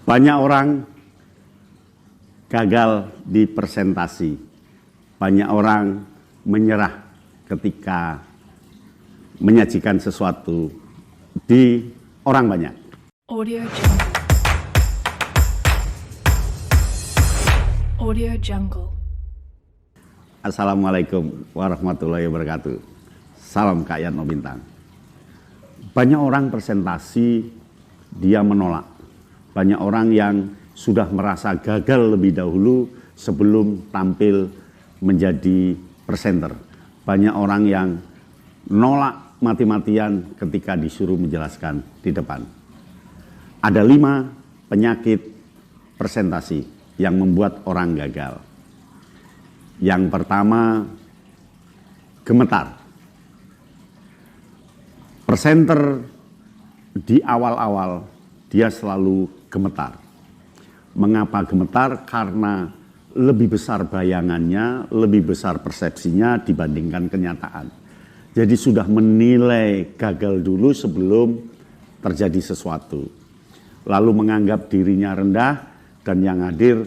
Banyak orang gagal di presentasi. Banyak orang menyerah ketika menyajikan sesuatu di orang banyak. Audio Jungle. Audio Jungle. Assalamualaikum warahmatullahi wabarakatuh. Salam Kak Yatno Bintang. Banyak orang presentasi dia menolak. Banyak orang yang sudah merasa gagal lebih dahulu sebelum tampil menjadi presenter. Banyak orang yang nolak mati-matian ketika disuruh menjelaskan di depan. Ada 5 penyakit presentasi yang membuat orang gagal. Yang pertama, gemetar. Presenter di awal-awal dia selalu gemetar. Mengapa gemetar? Karena lebih besar bayangannya, lebih besar persepsinya dibandingkan kenyataan. Jadi sudah menilai gagal dulu sebelum terjadi sesuatu. Lalu menganggap dirinya rendah dan yang hadir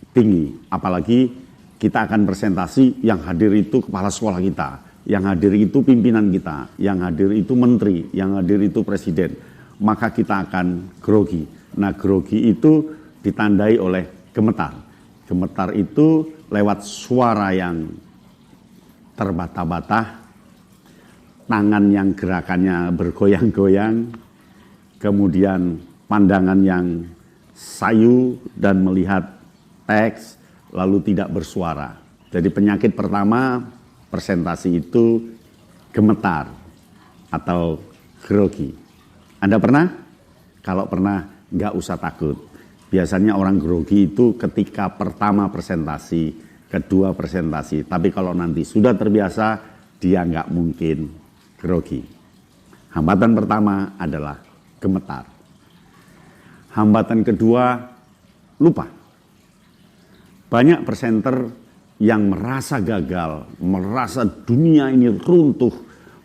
tinggi. Apalagi kita akan presentasi, yang hadir itu kepala sekolah kita, yang hadir itu pimpinan kita, yang hadir itu menteri, yang hadir itu presiden. Maka kita akan grogi. Nah, grogi itu ditandai oleh gemetar. Gemetar itu lewat suara yang terbata-bata, tangan yang gerakannya bergoyang-goyang, kemudian pandangan yang sayu dan melihat teks, lalu tidak bersuara. Jadi penyakit pertama presentasi itu gemetar atau grogi. Anda pernah? Kalau pernah, nggak usah takut. Biasanya orang grogi itu ketika pertama presentasi, kedua presentasi. Tapi kalau nanti sudah terbiasa, dia nggak mungkin grogi. Hambatan pertama adalah gemetar. Hambatan kedua, lupa. Banyak presenter yang merasa gagal, merasa dunia ini runtuh,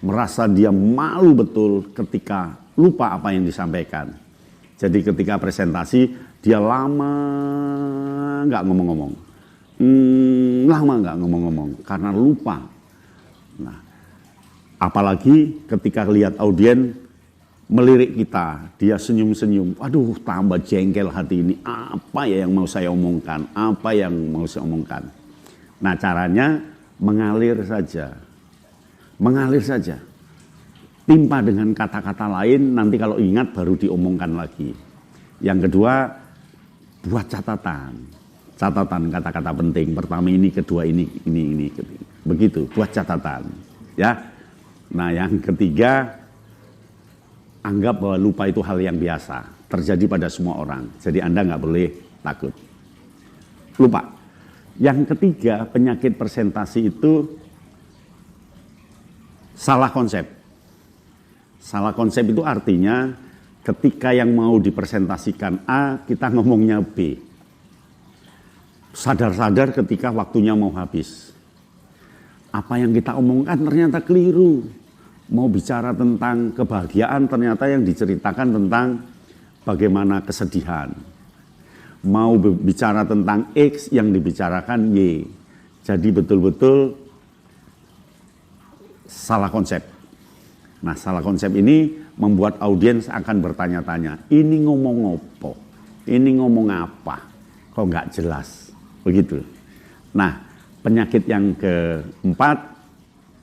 merasa dia malu betul ketika lupa apa yang disampaikan. Jadi ketika presentasi, dia lama nggak ngomong-ngomong. Lama nggak ngomong-ngomong karena lupa. Nah, apalagi ketika lihat audiens melirik kita, dia senyum-senyum. Aduh, tambah jengkel hati ini. Apa ya yang mau saya omongkan? Apa yang mau saya omongkan? Nah, caranya mengalir saja. Mengalir saja. Timpa dengan kata-kata lain, nanti kalau ingat baru diomongkan lagi. Yang kedua, buat catatan. Catatan kata-kata penting. Pertama ini, kedua ini. Begitu, buat catatan. Ya. Nah, yang ketiga, anggap bahwa lupa itu hal yang biasa, terjadi pada semua orang. Jadi Anda nggak boleh takut. Lupa. Yang ketiga, penyakit presentasi itu salah konsep. Salah konsep itu artinya ketika yang mau dipresentasikan A, kita ngomongnya B. Sadar-sadar ketika waktunya mau habis. Apa yang kita omongkan ternyata keliru. Mau bicara tentang kebahagiaan, ternyata yang diceritakan tentang bagaimana kesedihan. Mau bicara tentang X, yang dibicarakan Y. Jadi betul-betul salah konsep. Nah, salah konsep ini membuat audiens akan bertanya-tanya, ini ngomong apa? Ini ngomong apa? Kok nggak jelas? Begitu. Nah, penyakit yang keempat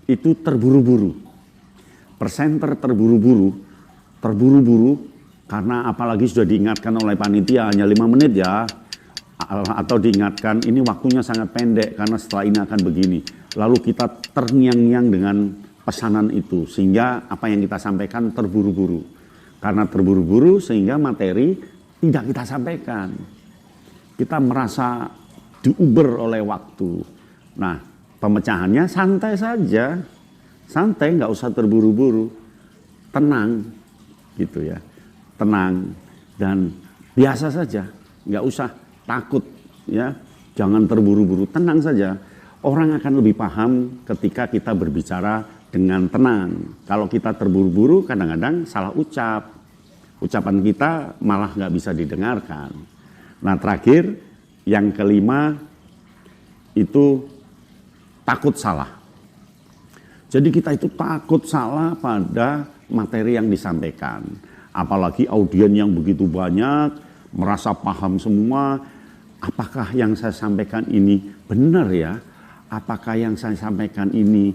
itu terburu-buru. Presenter terburu-buru karena apalagi sudah diingatkan oleh panitia hanya 5 menit ya, atau diingatkan ini waktunya sangat pendek karena setelah ini akan begini. Lalu kita terngiang-ngiang dengan pesanan itu sehingga apa yang kita sampaikan terburu-buru. Karena terburu-buru sehingga materi tidak kita sampaikan. Kita merasa diuber oleh waktu. Nah, pemecahannya santai saja. Santai, nggak usah terburu-buru, tenang, gitu ya, tenang dan biasa saja, nggak usah takut, ya, jangan terburu-buru, tenang saja. Orang akan lebih paham ketika kita berbicara dengan tenang. Kalau kita terburu-buru, kadang-kadang salah ucap, ucapan kita malah nggak bisa didengarkan. Nah terakhir, yang kelima itu takut salah. Jadi kita itu takut salah pada materi yang disampaikan. Apalagi audien yang begitu banyak, merasa paham semua. Apakah yang saya sampaikan ini benar ya? Apakah yang saya sampaikan ini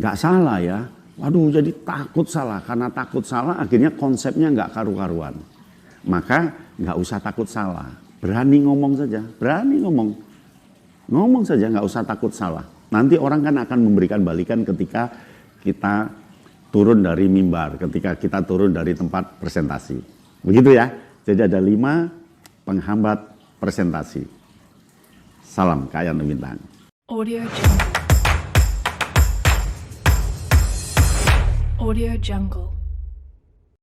nggak salah ya? Waduh, jadi takut salah. Karena takut salah akhirnya konsepnya nggak karu-karuan. Maka nggak usah takut salah. Berani ngomong saja, berani ngomong. Ngomong saja, nggak usah takut salah. Nanti orang kan akan memberikan balikan ketika kita turun dari mimbar, ketika kita turun dari tempat presentasi. Begitu ya. Jadi ada 5 penghambat presentasi. Salam Kak Yan Bintang. Audio Jungle. Audio Jungle.